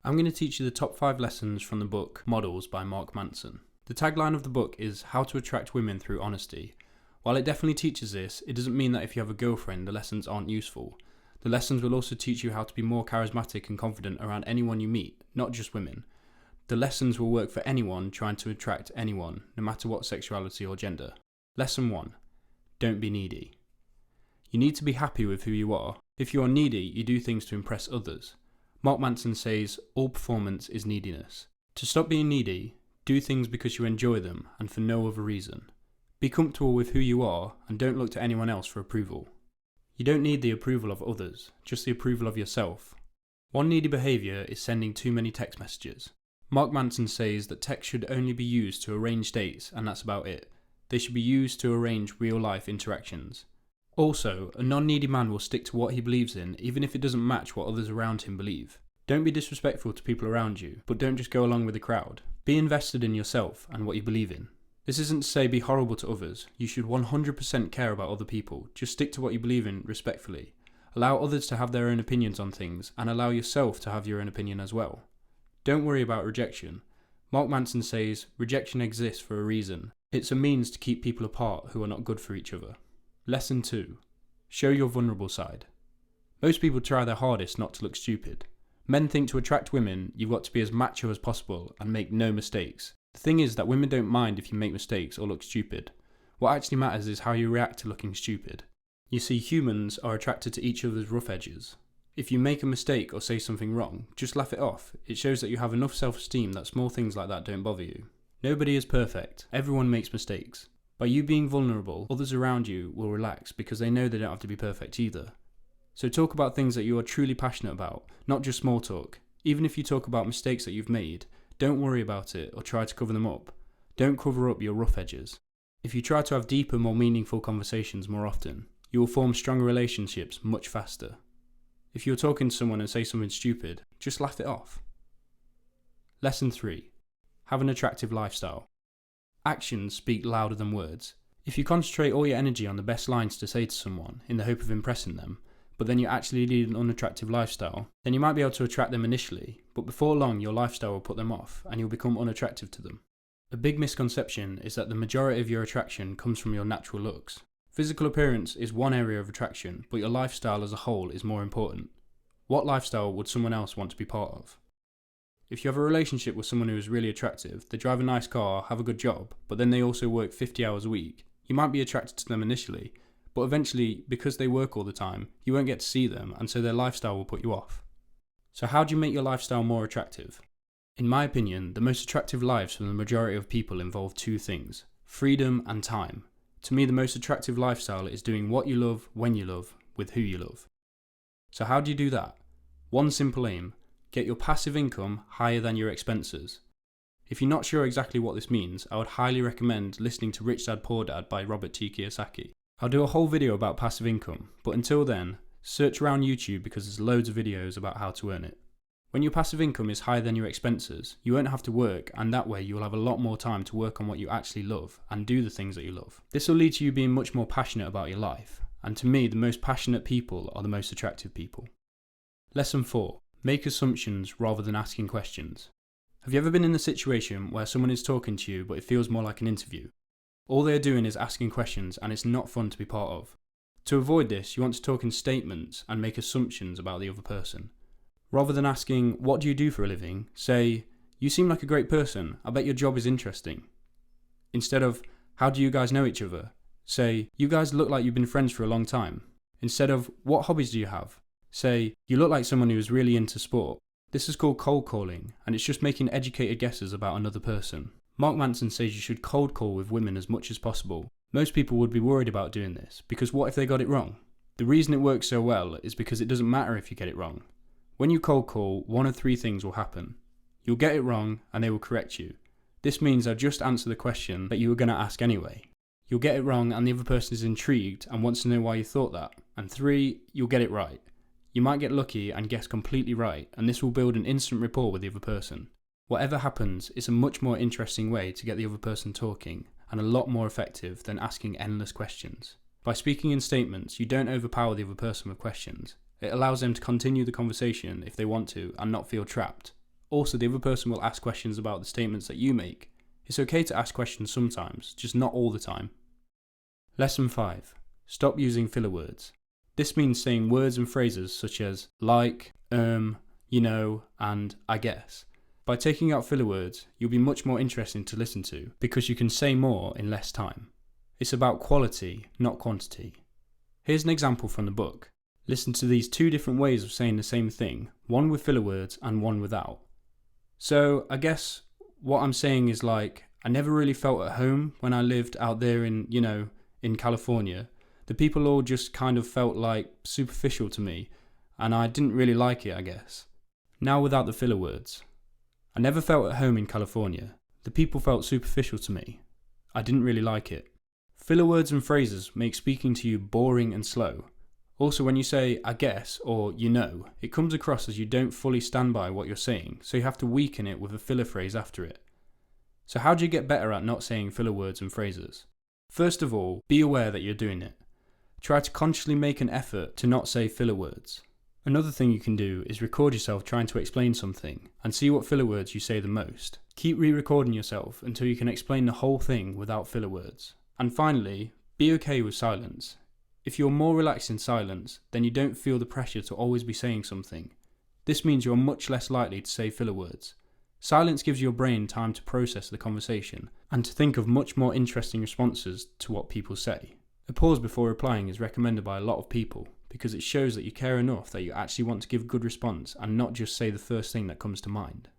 I'm going to teach you the top 5 lessons from the book Models by Mark Manson. The tagline of the book is How to Attract Women Through Honesty. While it definitely teaches this, it doesn't mean that if you have a girlfriend the lessons aren't useful. The lessons will also teach you how to be more charismatic and confident around anyone you meet, not just women. The lessons will work for anyone trying to attract anyone, no matter what sexuality or gender. Lesson 1. Don't be needy. You need to be happy with who you are. If you are needy, you do things to impress others. Mark Manson says, all performance is neediness. To stop being needy, do things because you enjoy them and for no other reason. Be comfortable with who you are and don't look to anyone else for approval. You don't need the approval of others, just the approval of yourself. One needy behaviour is sending too many text messages. Mark Manson says that text should only be used to arrange dates and that's about it. They should be used to arrange real-life interactions. Also, a non-needy man will stick to what he believes in even if it doesn't match what others around him believe. Don't be disrespectful to people around you, but don't just go along with the crowd. Be invested in yourself and what you believe in. This isn't to say be horrible to others. You should 100% care about other people. Just stick to what you believe in respectfully. Allow others to have their own opinions on things and allow yourself to have your own opinion as well. Don't worry about rejection. Mark Manson says, rejection exists for a reason. It's a means to keep people apart who are not good for each other. Lesson 2. Show your vulnerable side. Most people try their hardest not to look stupid. Men think to attract women, you've got to be as macho as possible and make no mistakes. The thing is that women don't mind if you make mistakes or look stupid. What actually matters is how you react to looking stupid. You see, humans are attracted to each other's rough edges. If you make a mistake or say something wrong, just laugh it off. It shows that you have enough self-esteem that small things like that don't bother you. Nobody is perfect. Everyone makes mistakes. By you being vulnerable, others around you will relax because they know they don't have to be perfect either. So talk about things that you are truly passionate about, not just small talk. Even if you talk about mistakes that you've made, don't worry about it or try to cover them up. Don't cover up your rough edges. If you try to have deeper, more meaningful conversations more often, you will form stronger relationships much faster. If you're talking to someone and say something stupid, just laugh it off. Lesson 3. Have an attractive lifestyle. Actions speak louder than words. If you concentrate all your energy on the best lines to say to someone in the hope of impressing them, but then you actually lead an unattractive lifestyle, then you might be able to attract them initially, but before long your lifestyle will put them off and you'll become unattractive to them. A big misconception is that the majority of your attraction comes from your natural looks. Physical appearance is one area of attraction, but your lifestyle as a whole is more important. What lifestyle would someone else want to be part of? If you have a relationship with someone who is really attractive, they drive a nice car, have a good job, but then they also work 50 hours a week, you might be attracted to them initially, but eventually, because they work all the time, you won't get to see them, and so their lifestyle will put you off. So how do you make your lifestyle more attractive? In my opinion, the most attractive lives for the majority of people involve 2 things: freedom and time. To me, the most attractive lifestyle is doing what you love, when you love, with who you love. So how do you do that? One simple aim: get your passive income higher than your expenses. If you're not sure exactly what this means, I would highly recommend listening to Rich Dad Poor Dad by Robert T. Kiyosaki. I'll do a whole video about passive income, but until then, search around YouTube because there's loads of videos about how to earn it. When your passive income is higher than your expenses, you won't have to work, and that way you'll have a lot more time to work on what you actually love and do the things that you love. This will lead to you being much more passionate about your life, and to me, the most passionate people are the most attractive people. Lesson 4. Make assumptions rather than asking questions. Have you ever been in a situation where someone is talking to you but it feels more like an interview? All they are doing is asking questions and it's not fun to be part of. To avoid this, you want to talk in statements and make assumptions about the other person. Rather than asking, what do you do for a living? Say, you seem like a great person, I bet your job is interesting. Instead of, how do you guys know each other? Say, you guys look like you've been friends for a long time. Instead of, what hobbies do you have? Say, you look like someone who is really into sport. This is called cold calling, and it's just making educated guesses about another person. Mark Manson says you should cold call with women as much as possible. Most people would be worried about doing this, because what if they got it wrong? The reason it works so well is because it doesn't matter if you get it wrong. When you cold call, one of 3 things will happen. You'll get it wrong, and they will correct you. This means they'll just answer the question that you were going to ask anyway. You'll get it wrong, and the other person is intrigued and wants to know why you thought that. And 3, you'll get it right. You might get lucky and guess completely right, and this will build an instant rapport with the other person. Whatever happens, it's a much more interesting way to get the other person talking, and a lot more effective than asking endless questions. By speaking in statements, you don't overpower the other person with questions. It allows them to continue the conversation if they want to and not feel trapped. Also, the other person will ask questions about the statements that you make. It's okay to ask questions sometimes, just not all the time. Lesson 5. Stop using filler words. This means saying words and phrases such as like, you know, and I guess. By taking out filler words, you'll be much more interesting to listen to because you can say more in less time. It's about quality, not quantity. Here's an example from the book. Listen to these two different ways of saying the same thing, one with filler words and one without. So I guess what I'm saying is like, I never really felt at home when I lived out there in California. The people all just kind of felt like superficial to me, and I didn't really like it, I guess. Now without the filler words. I never felt at home in California. The people felt superficial to me. I didn't really like it. Filler words and phrases make speaking to you boring and slow. Also, when you say I guess or you know, it comes across as you don't fully stand by what you're saying, so you have to weaken it with a filler phrase after it. So how do you get better at not saying filler words and phrases? First of all, be aware that you're doing it. Try to consciously make an effort to not say filler words. Another thing you can do is record yourself trying to explain something and see what filler words you say the most. Keep re-recording yourself until you can explain the whole thing without filler words. And finally, be okay with silence. If you're more relaxed in silence, then you don't feel the pressure to always be saying something. This means you're much less likely to say filler words. Silence gives your brain time to process the conversation and to think of much more interesting responses to what people say. A pause before replying is recommended by a lot of people because it shows that you care enough that you actually want to give a good response and not just say the first thing that comes to mind.